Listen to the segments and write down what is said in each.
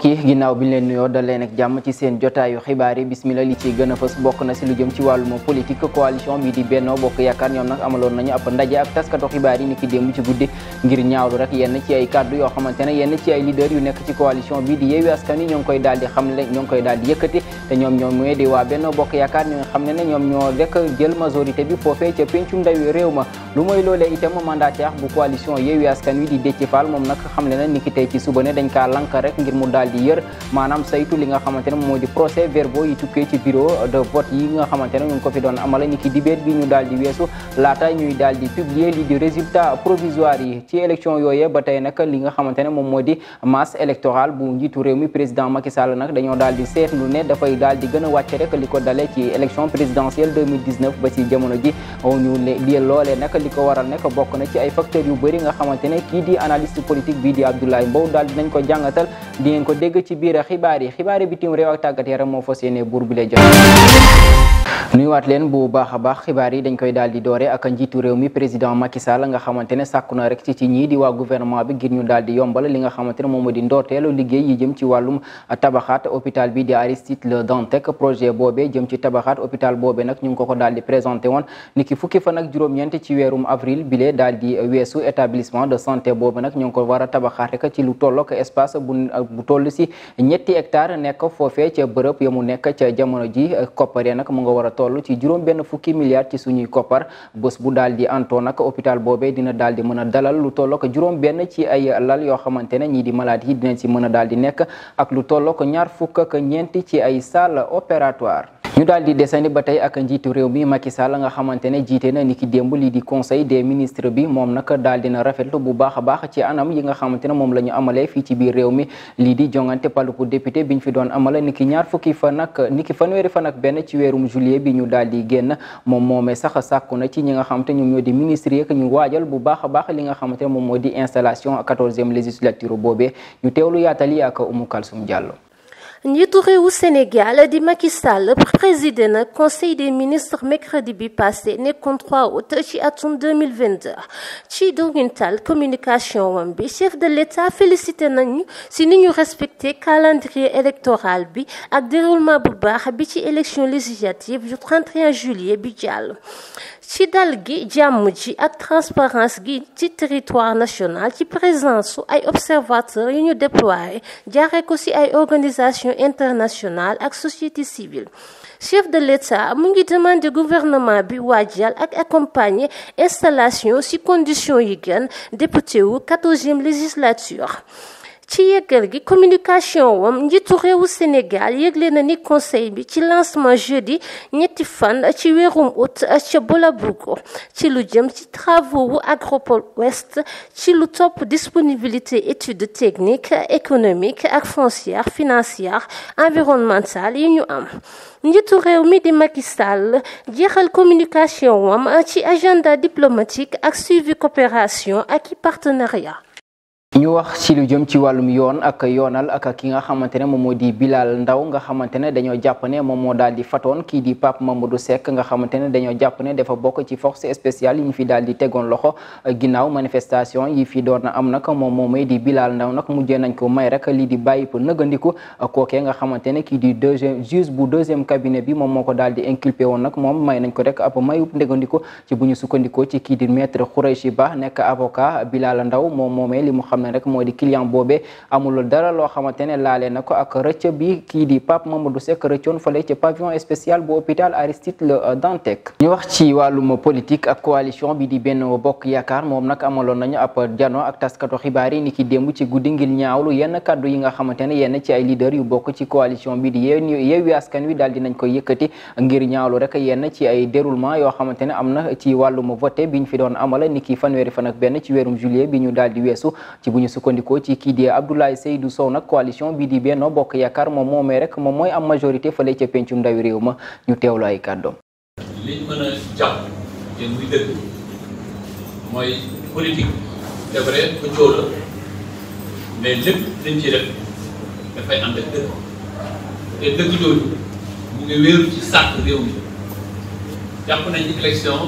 mbokk yi ginnaaw bi ñu leen nuyoo dal leen ak jàmm ci seen jotaayu xibaar yi bismillah li ci gën a fës bokk na si lu jëm ci wàllum politique coalition bi di Benno Bokk Yaakaar ñoom nag amaloon nañu ab ndaje ak taskatu xibaar yi ni ki démb ci guddi ngir ñaawlu rek yenn ci ay kàddu yoo xamante ne yenn ci ay leader yu nekk ci coalition bi di Yewwi Askan Wi ñoo ngi koy daal di xamle ñoo ngi koy daal di yëkkati te ñoom mooy di waa Benno Bokk Yaakaar ñoo xam ne ñoom ñoo rek jël majorité bi foofee ca pencum ndawi réew ma lu mooy loolee itam mandataire bu coalition Yewwi Askan Wi di Déthié Fall moom nag xamle na ni ki tey ci suba ne dañ kaa lank rek ngir mu daal di yër maanaam saytu li nga xamante ne moo di procès verbaux yi tukkee ci bureau de vote yi nga xamante ne ñu ngi ko fi doon amala ni ki dibéet bi ñu daal di weesu laata ñuy daal di publier li di résultat provisoire yi ci élection yooyee ba tey nag li nga xamante ne moom moo di masse électorale bu njiitu réew mi président Macky Sall nag dañoo daal di seetlu ne dafay daal di gën a wàcc rek li ko dalee ci élection présidentielle 2019 ba ci jamono ji ñu li loolee nag li ko waral nekk bokk na ci ay facteurs yu bëri nga xamante ne kii di analyste politique bii di Abdoulaye Mbow daal dinañ ko jàngatal di ngeen ko dégg ci biir xibaar yi bitim réew ak tàggat yaram moo fas yéene buur bi lay jox nuyuwaat leen bu baax a baax xibaar yi dañ koy daal di doore ak njiitu réew mi président Macky Sall nga xamante ne sàkku na rek ci ñii di waa gouvernement bi ngir ñu daal di yombal li nga xamante ne moom moo di ndorteelu liggéey yi jëm ci wàllum tabaxaat hôpital bi di Aristide Le Dantec projet boobee jëm ci tabaxaat hôpital boobee nag ñu ngi ko daal di présenté woon niki fukki fan ak juróom-ñeent ci weerum avril bile daal di weesu établissement de santé boobu nag ñu ngi ko war a tabaxaat rek ci lu tollook espace bu toll si ñetti hectare nekk foofee ca bërëb ya mu nekk ca jamono ji koppar ya nag mu nga war a toll ci juróom benn fukki milliards ci suñuy koppar bés bu daal di antoo nag hôpital boobee dina daal di mën a dalal lu tollook juróom benn ci ay lal yoo xamante ne ñii di malade yi dinañ ci mën a daal di nekk ak lu tollook ñaar fukk ak ñeenti ci ay salle opératoire ñu daal di desandi ba tey ak njiitu réew mi Macky Sall nga xamante ne jiite na ni ki démb lii di conseil des ministres bi moom nag daal dina rafetlu bu baax a baax ci anam yi nga xamante ne moom la ñu amalee fii ci biir réew mi lii di jongante palupu député bi ñu fi doon amala ni ki fanweeri fan ak benn ci weerum juillet bi ñu daal di génn moom moomee sax sàkku na ci ñi nga xamante ñoom ñoo di ministres yi ñu waajal bu baax a baax li nga xamante ne moom moo di installation 14e législature boobee ñu teewlu yaatal yi ak Oumou Kalsoum Diallo. njiitu réewu Sénégal di Macky Sall présidé na conseil des ministres mercredi bi passé nekkoon 3 août ci atum 2022 ci dorintal communication wam bi chef de l'État félicité nañu si ni ñu respecté calendrier électoral bi ak déroulement bu baax bi ci élection législative du 31 juillet bi jàll ci dal gi jàmm ji ak transparence gi ci territoire national ci présence su ay observateurs yu ñu déployé jaaree ko si ay organisation internationale ak société civile chef de l'État mu ngi demandé gouvernement bi waajal ak accompagner installation ci conditions yi gën député wu 14e législature ci yëgal gi communication wam njiitu réewu Sénégal yëgle na ni conseil bi ci lancement jeudi ñetti fan ci weerum août ca Bolabougou ci lu jëm ci travaux wu Agropole Ouest ci lu topp disponibilité études techniques économiques ak foncières financières environnementales yi ñu am njiitu réew mi di Macky Sall jeexal communication wam ci agenda diplomatique ak suivi coopération ak i partenariat ñu wax ci lu jëm ci wàllum yoon ak yoonal ak ki nga xamante ne moom moo di Bilal Ndaw nga xamante ne dañoo jàpp ne moom moo daal di fatoon kii di Pape Mamadou Seck nga xamante ne dañoo jàpp ne dafa bokk ci force spéciale yi ñu fi daal di tegoon loxo ginnaaw manifestation yi fi doon na am nag moom moomay di Bilal Ndaw nag mujjee nañ ko may rek lii di bàyyi pour nëgandiku kookee nga xamante ne kii di juge bu deuxième cabinet bi moom moo ko daal di inculpé woon nag moom may nañ ko rek ab mayub nëgandiku ci bu ñu sukkandikoo ci kii di maître Khoureychi Ba nekk avocat Bilal Ndaw moom moomee li mu xam ne rek moo di client boobee amul dara loo xamante ne laale na ko ak rëcc bi kii di Pape Mamadou Seck rëccoon fale ci pavillon spécial bu hôpital Aristide Le Dantec ñu wax ci wàllum politique ak coalition bi di Benno Bokk Yaakaar moom nag amaloon nañu ab jano ak taskatu xibaar yi ni ki démb ci guddi ngir ñaawlu yenn kaddu yi nga xamante ne yenn ci ay leader yu bokk ci coalition bi di Yewwi Askan Wi daal dinañ koy yëkkati ngir ñaawlu rek yenn ci ay déroulement yoo xamante ne am na ci wàllum voté bi ñu fi doon amala ni ki fanweeri fan ak benn ci weerum juillet bi ñu daal di weesu ci bu ñu sukkandikoo ci kii di Abdoulaye Seydou Sow nag coalition bi di Benno Bokk Yaakaar moom moomee rek moom mooy am majorité fële ca pencum ndawi réew ma ñu teewlu ay kàddoom. liñ mën a jàpp te muy dëgg mooy politique c'est vrai bu coow la mais lépp liñ ci def dafay ànd ak dëgg te dëgg jooju mu ngi wéeru ci sàkk réew mi jàpp nañ élection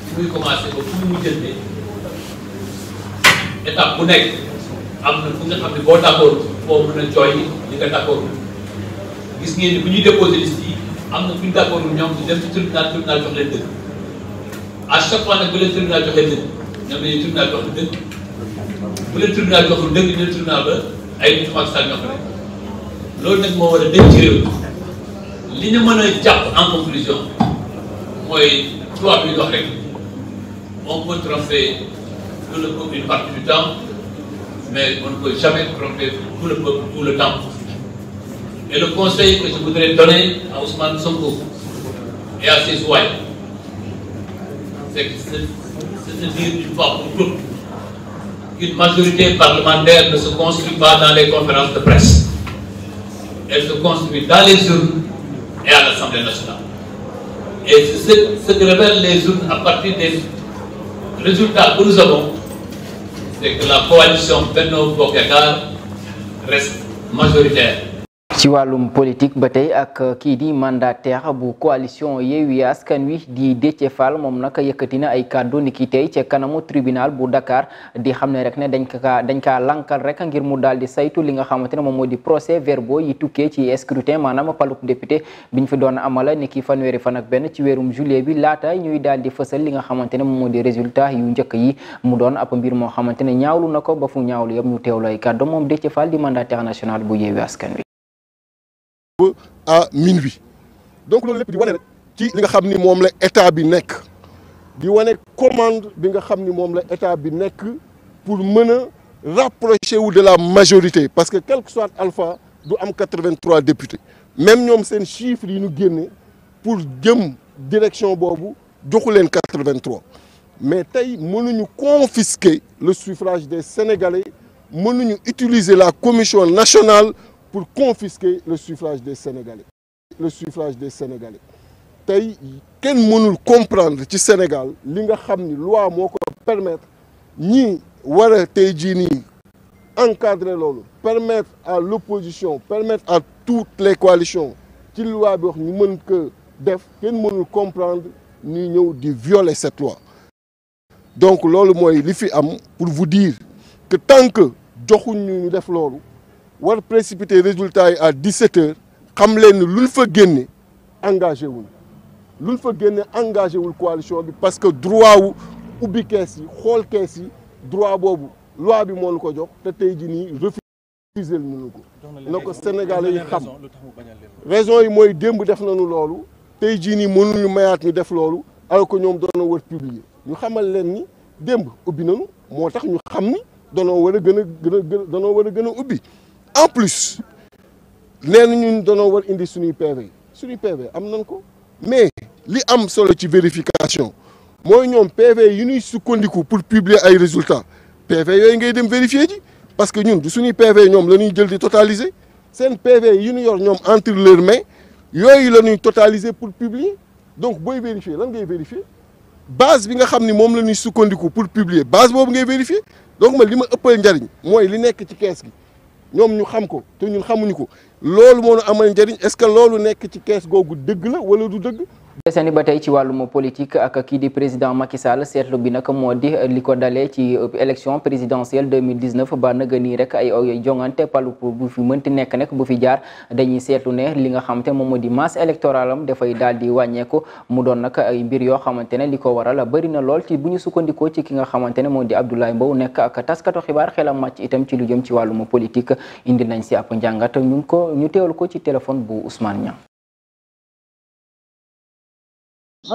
fu muy commencé ba fu mu mujjante étape bu nekk am na fu nga xam ne boo d'accord foo mën a jooy li nga d'accord gis ngeen ni bu ñuy déposé liste yi am na fu ñu d'accord ñoom ñu dem ci tribunal jox leen dëgg à chaque fois nag bu leen tribunal joxee dëgg ñoom dañuy tribunal jox leen dëgg bu leen tribunal joxul dëgg ñu ne tribunal ba ay nit Macky Sall ñoo ko nekk loolu nag moo war a denc ci réew li ñu mën a jàpp en conclusion mooy tubaab bi wax rek on peut tromper tout le peuple une partie du temps mais on ne peut jamais tromper tout le peuple tout le temps. Et le conseil que je voudrais donner à Ousmane Sonko et à ses ouailles, c'est de se dire une fois pour toutes qu'une majorité parlementaire ne se construit pas dans les conférences de presse. Elle se construit dans les urnes et à l'Assemblée nationale. Et ce que révèlent les urnes à partir des résultats que nous avons, c'est que la coalition Benno Bokk Yakaar reste majoritaire. ci wàllum politique ba tey ak kii di mandataire bu coalition Yewwi Askan Wi di Déthié Fall moom nag yëkkati na ay kàddu ni ki tey ca kanamu tribunal bu Dakar di xam ne rek ne dañ kaa lankal rek ngir mu daal di saytu li nga xamante ne moom moo di procès verbaux yi tukkee ci scrutin maanaam paluk député biñ fi doon amala ni ki fanweeri fan ak benn ci weerum juillet bi laata ñuy daal di fësal li nga xamante ne moom moo di résultat yu njëkk yi mu doon ab mbir moo xamante ne ñaawlu na ko ba fu ñaawlu yëpp ñu teewlu ay kàddu moom Déthié Fall di mandataire national bu Yewwi Askan Wi à minuit donc loolu lépp di wane rek ci li nga xam ni moom la état bi nekk di wane commande bi nga xam ni moom la état bi nekk pour mën a rapprocher wu de la majorité parce que quel que soit alpha du am 83 députés même ñoom seen chiffres yi ñu génne pour jëm direction boobu joxu leen 83 mais tey mënuñu confisquer le suffrage des Sénégalais mënuñu utiliser la commission nationale pour confisquer le suffrage des Sénégalais. Le suffrage des Sénégalais. tey kenn mënul comprendre ci Sénégal li nga xam ni loi moo ko permettre ñii war a tey jii nii encadrer loolu permettre à l'opposition permettre à toutes les coalitions ci loi bi wax ñu mën ko def kenn mënul comprendre ñuy ñëw di violer cette loi. donc loolu mooy li fi am pour vous dire que tant que joxuñ ñu def loolu war précipiter résultat yi à 17h xam leen ni luñ fa génne engagé wul luñ fa génne engagé wul coalition bi parce que droit wu ubbi kees yi xool kees yi droit boobu loi bi moo ñu ko jox te tey jii nii refusé ñu ko. na ko Sénégalais yi xam raison yi mooy démb def nañu loolu tey jii nii mënuñu mayaat ñu def loolu alors que ñoom doon war publier ñu xamal leen ni démb ubbi nañu moo tax ñu xam ni danoo war a gën a ubbi. en plus nee na ñun danoo war indi suñuy PV am nañ ko mais li am solo ci vérification mooy ñoom PV yi ñuy sukkandiku pour publier ay résultats PV yooyu ngay dem vérifier ji parce que ñun du suñuy PV ñoom la ñuy jël di totaliser seen PV yi ñu yor ñoom entre leurs mains yooyu la ñuy totaliser pour publier donc booy vérifier lan ngay vérifier base bi nga xam ni moom la ñuy sukkandiku pour publier base boobu ngay vérifier donc man li ma ëppal njariñ mooy li nekk ci kees gi. ñoom ñu xam ko te ñun xamuñu ko loolu moo ñu amal njëriñ est-ce que loolu nekk ci kees googu dëgg la wala du dëgg. desandi ba tey ci wàllum politique ak kii di président Macky Sall seetlu bi nag moo di li ko dalee ci élection présidentielle 2019 ba naga nii rek ay jongante palu bu fi mënti nekk nag bu fi jaar dañuy seetlu ne li nga xamante moom moo di masse électorale am dafay daal di wàññeeku mu doon nag ay mbir yoo xamante ne li ko waral bëri na lool ci bu ñu sukkandikoo ci ki nga xamante ne moo di Abdoulaye Mbow nekk ak taskatu xibaar xelam màcc itam ci lu jëm ci wàllum politique indi nañ si ab njàngat ñu teewal ko ci téléphone bu Ousmane Niang.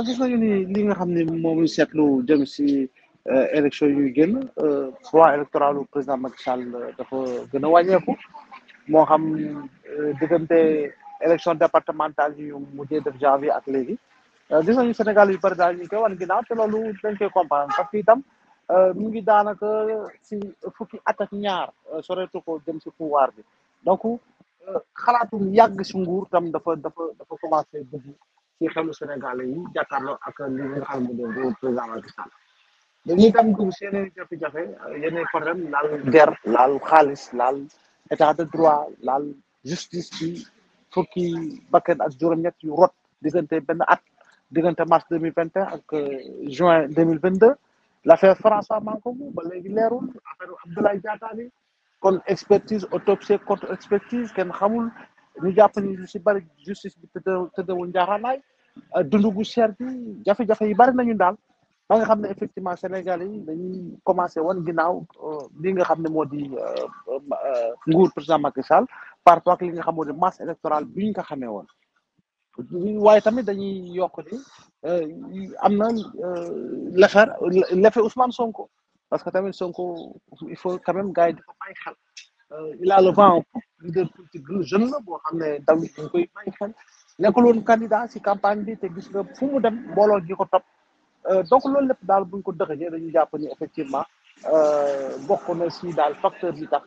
gis nañu ni li nga xam ne moom seetlu jëm si élection yuy génn droit électoral du président Macky Sall dafa gën a wàññeeku moo xam diggante élection départementale yi ñu mujjee def janvier ak léegi gis nañu Sénégal yu bëri daal ñu ngi koy wan ginnaaw te loolu dañ koy comprendre parce que itam mu ngi daanaka si fukki at ak ñaar soreetu ko jëm si pouvoir bi donc xalaatum yàgg si nguur tam dafa commencé dugg ci xelu Sénégalais yi jàkkaarloo ak li nga xam ne moom président Macky Sall dañuy tam dugg si yeneen jafe-jafe yeneen problème laal guerre laal xaalis laal état de droit laal justice bi fukki bakkan ak juróom-ñett yu rot diggante benn at diggante mars 2021 ak juin 2022 l'affaire François Mancabou ba léegi leerul affaire Abdoulaye Diatta bi kon expertise autopsie contre expertise kenn xamul ñu jàpp ni lu si bari justice bi tëddewul njaaxaanaay dundu gu cher bi jafe-jafe yi bari nañu daal ba nga xam ne effectivement Sénégal yi dañuy commencé woon ginnaaw li nga xam ne moo di nguur président Macky Sall par rapport ak li nga xam moo di masse électorale bi ñu ko xamee woon waaye tamit dañuy yokk ni am na l'effet Ousmane Sonko parce que tamit Sonko il faut quand même gars yi di ko bàyyi xel il a le vent leader politique jeune la boo xam ne daw yi dañ koy bàyyi xel nekkul woon candidat si campagne bi te gis nga fu mu dem mbooloo gi ko topp donc loolu lépp daal buñ ko dëxëjee dañuy jàpp ni effectivement bokk na si daal facteur bi tax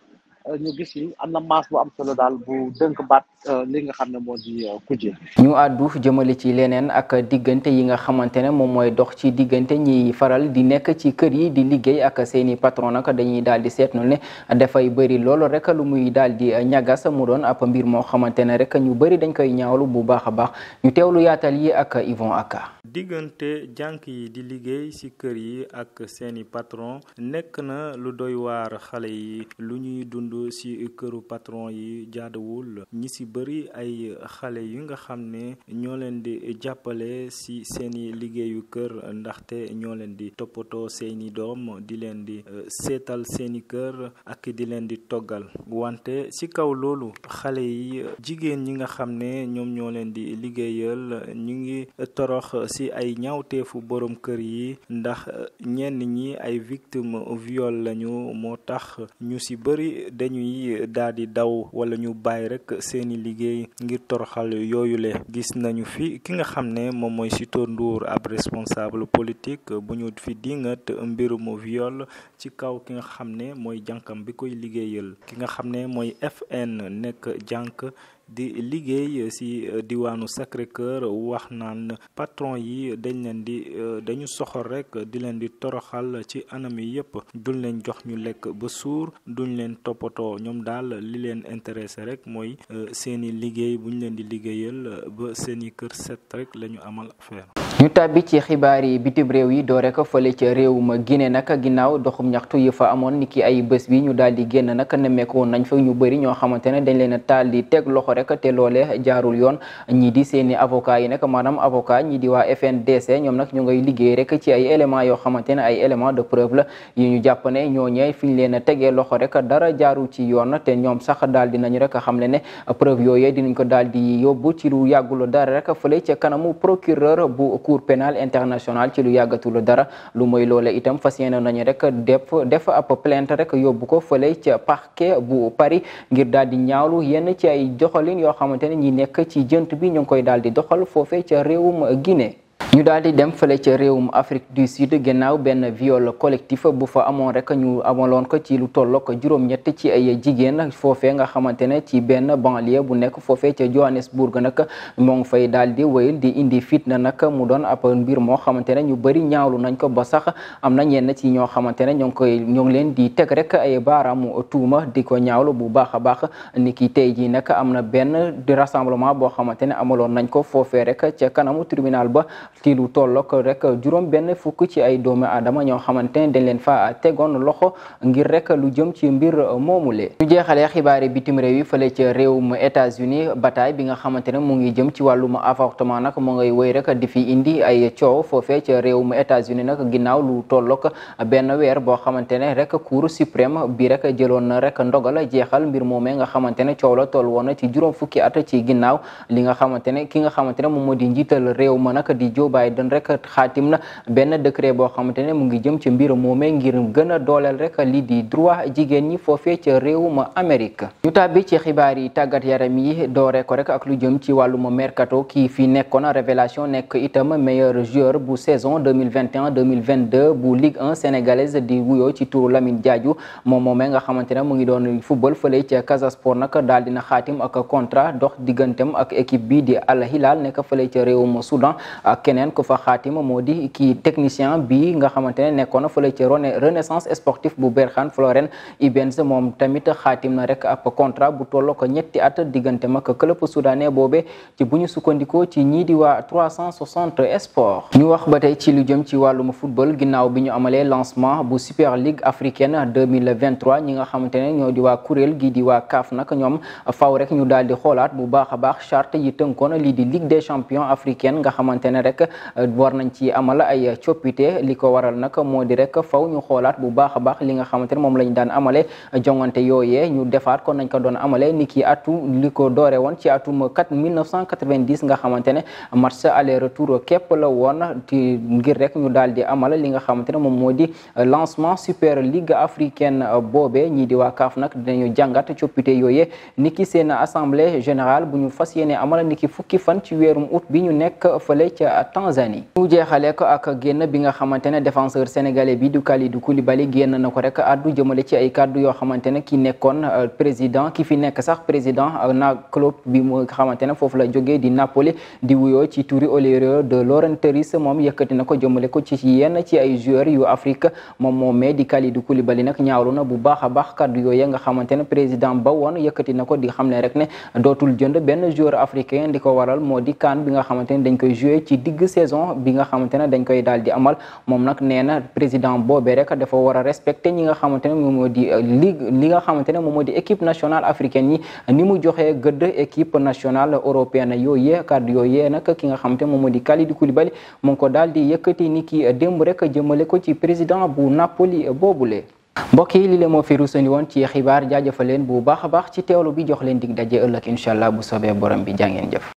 ñu gis ni am na masse bu am solo daal bu dënk baat li nga xam ne moo di kujje. ñu àddu jëmale ci leneen ak diggante yi nga xamante ne moom mooy dox ci diggante ñi faral di nekk ci kër yi di liggéey ak seeni patron nag dañuy daal di seetlu ne dafay bëri loolu rek lu muy daal di ñagas mu doon ab mbir moo xamante ne rek ñu bëri dañ koy ñaawlu bu baax a baax ñu teewlu yaatal yi ak Yvon Aka. diggante jànk yi di liggéey ci kër yi ak seeni patron nekk na lu doy waar xale yi lu ñuy dund ci këru patron yi jaaduwul ñi ci bëri ay xale yu nga xam ne ñoo leen di jàppale ci seeni liggéeyu kër ndaxte ñoo leen di toppatoo seeni doom di leen di seetal seeni kër ak di leen di toggal wante ci kaw loolu xale yi jigéen ñi nga xam ne ñoom ñoo leen di liggéeyal ñu ngi torox ci ay ñaawteefu borom kër yi ndax ñenn ñi ay victime viol lañu moo tax ñu ci bëri dañuy daal di daw wala ñu bàyyi rek seeni liggéey ngir toroxal yooyule gis nañu fi ki nga xam ne moom mooy Sitor Ndour ab responsable politique bu ñu fi dingat mbirum viol ci kaw ki nga xam ne mooy jànkam bi koy liggéeyal ki nga xam ne mooy FN nekk jànk di liggéey ci diwaanu Sacré-Cœur wax naan patron yi dañu soxor rek di leen di toroxal ci anam yi yépp duñ leen jox ñu lekk ba suur duñ leen toppatoo ñoom daal li leen intéressé rek mooy seeni liggéey buñ leen di liggéeyal ba seeni kër set rek lañu amal affaire. ñu tàbbi ci xibaar yi bitim réew yi doo rek fële ca réewum Guinée nag ginnaaw doxum ñaxtu yi fa amoon ni ki ay bés bi ñu daal di génn nag nemmeeku woon nañ fa ñu bëri ñoo xamante ne dañ leen a taal di teg loxo rek te loolee jaarul yoon ñii di seeni avocat yi nag maanaam avocat ñii di waa FNDC ñoom nag ñu ngay liggéey rek ci ay éléments yoo xamante ne ay éléments de preuve la yi ñu jàpp ne ñooñee fi ñu leen a tegee loxo rek dara jaarul ci yoon te ñoom sax daal di nañu rek xam ne preuve yooyee dinañ ko daal di yóbbu ci lu yàggul dara rek fële ca kanamu procureur bu cour pénal international ci lu yàggatul dara lu mooy loole itam fas yéene nañu rek def ab plainte rek yóbbu ko fële ca parquet bu Paris ngir daal di ñaawlu yenn ci ay doxalin yoo xamante ne ñi nekk ci jënt bi ñu ngi koy daal di doxal foofee ca réewum Guinée. ñu daal di dem fële ca réewum Afrique du Sud gannaaw benn viol collectif bu fa amoon rek ñu amaloon ko ci lu tollook juróom-ñett ci ay jigéen foofee nga xamante ne ci benn banlieue bu nekk foofee ca Johannesburg nag moo ngi fay daal di wéyal di indi fitna nag mu doon ab mbir moo xamante ne ñu bëri ñaawlu nañ ko ba sax am na ñenn ci ñoo xamante ne ñoo ngi leen di teg rek ay baaraamu tuuma di ko ñaawlu bu baax a baax ni ki tey jii nag am na benn rassemblement boo xamante ne amaloon nañ ko foofee rek ca kanamu tribunal ba ci lu tollook rek juróom benn fukk ci ay doomu aadama ñoo xamante ne dañ leen fa tegoon loxo ngir rek lu jëm ci mbir moomule. ñu jeexalee xibaari bitim réew yi fële ca réewum États-Unis bataille bi nga xamante ne mu ngi jëm ci wàllum avortement nag mu ngay wéy rek di fi indi ay coow foofee ca réewum États-Unis nag ginnaaw lu tollook benn weer boo xamante ne rek cour suprême bi rek jëloon na rek ndogal jeexal mbir moomee nga xamante ne coow la toll woon ci juróom fukki at ci ginnaaw li nga xamante ne ki nga xamante ne moom moo di njiital réew ma nag di Joe Biden rek xaatim na benn décret boo xamante ne mu ngi jëm ci mbir moomee ngir gën a dooleel rek lii di droit jigéen ñi foofee ca réewum Amérique. ñu tàbbi ci xibaar yi tàggat yaram yi doore ko rek ak lu jëm ci wàllum mercato kii fi nekkoon révélation nekk itam meilleur joueur bu saison 2021-2022 bu Ligue 1 sénégalaise di wuyoo ci turu Lamine Diadio moom moomee nga xamante ne mu ngi doon football fële ca Casa Sport nag daal dina xaatim ak contrat dox digganteem ak équipe bi di Al Hilal nekk fële ca réewum Soudan ak keneen keneen ku fa xaatim moo di kii technicien bi nga xamante ne nekkoon na fële ci renaissance sportif bu Berkane Floren Ibens moom tamit xaatim na rek ab contrat bu tolloo ko ñetti at diggante mag club soudanais boobe ci bu ñu sukkandikoo ci ñii di waa 360 sport. ñu wax ba tey ci lu jëm ci wàllum football ginnaaw bi ñu amalee lancement bu Super Ligue africaine 2023 ñi nga xamante ne ñoo di waa kuréel gi di waa CAF nag ñoom faw rek ñu daal di xoolaat bu baax a baax charte yi tënkoon lii di Ligue des champions africaine nga xamante ne rek war nañ ci amal ay coppite li ko waral nag moo di rek faw ñu xoolaat bu baax a baax li nga xamante ne moom lañ daan amale jongante yooyee ñu defaat ko nañ ko doon amale ni ki atu li ko doore woon ci atum 1990 nga xamante ne match aller retour képp la woon ngir rek ñu daal di amal li nga xamante ne moom moo di lancement Super Ligue africaine boobee ñii di waa CAF nag dinañu jàngat coppite yooyee ni ki seen assemblée générale bu ñu fas yéene amal ni ki fukki fan ci weerum août bi ñu nekk fële ca Tanzanie. mu jeexale ko ak génn bi nga xamante ne défenseur sénégalais bi du Kalidou Koulibaly génn na ko rek addu jëmale ci ay kàddu yoo xamante ne ki nekkoon président ki fi nekk sax président na club bi mu xamante ne foofu la jógee di Napoli di wuyoo ci turi Olivier de Laurentiis moom yëkkati na ko jëmale ko ci yenn ci ay joueurs yu Afrique moom moomee di Kalidou Koulibaly nag ñaawlu na bu baax a baax kàddu yooyu nga xamante ne président ba woon yëkkati na ko di xam ne rek ne dootul jënd benn joueur africain di ko waral moo di CAN bi nga xamante ne dañ koy joué ci digg saison bi nga xamante ne dañ koy daal di amal moom nag nee na président boobee rek dafa war a respecté ñi nga xamante ne moom moo di li nga xamante ne moom moo di équipe nationale africaine yi ni mu joxee gëdd équipe nationale européenne yooyee kàddu yooyee nag ki nga xamante ne moom moo di Kalidou Koulibaly mu ngi ko daal di yëkkati ni ki démb rek jëmale ko ci président bu Napoli boobule. mbokk yi li leen moo fi rusandi woon ci xibaar jaajëfal leen bu baax a baax ci teewlu bi jox leen dig daje ëllëg incha allah bu soobee borom bi jàngeen jëf.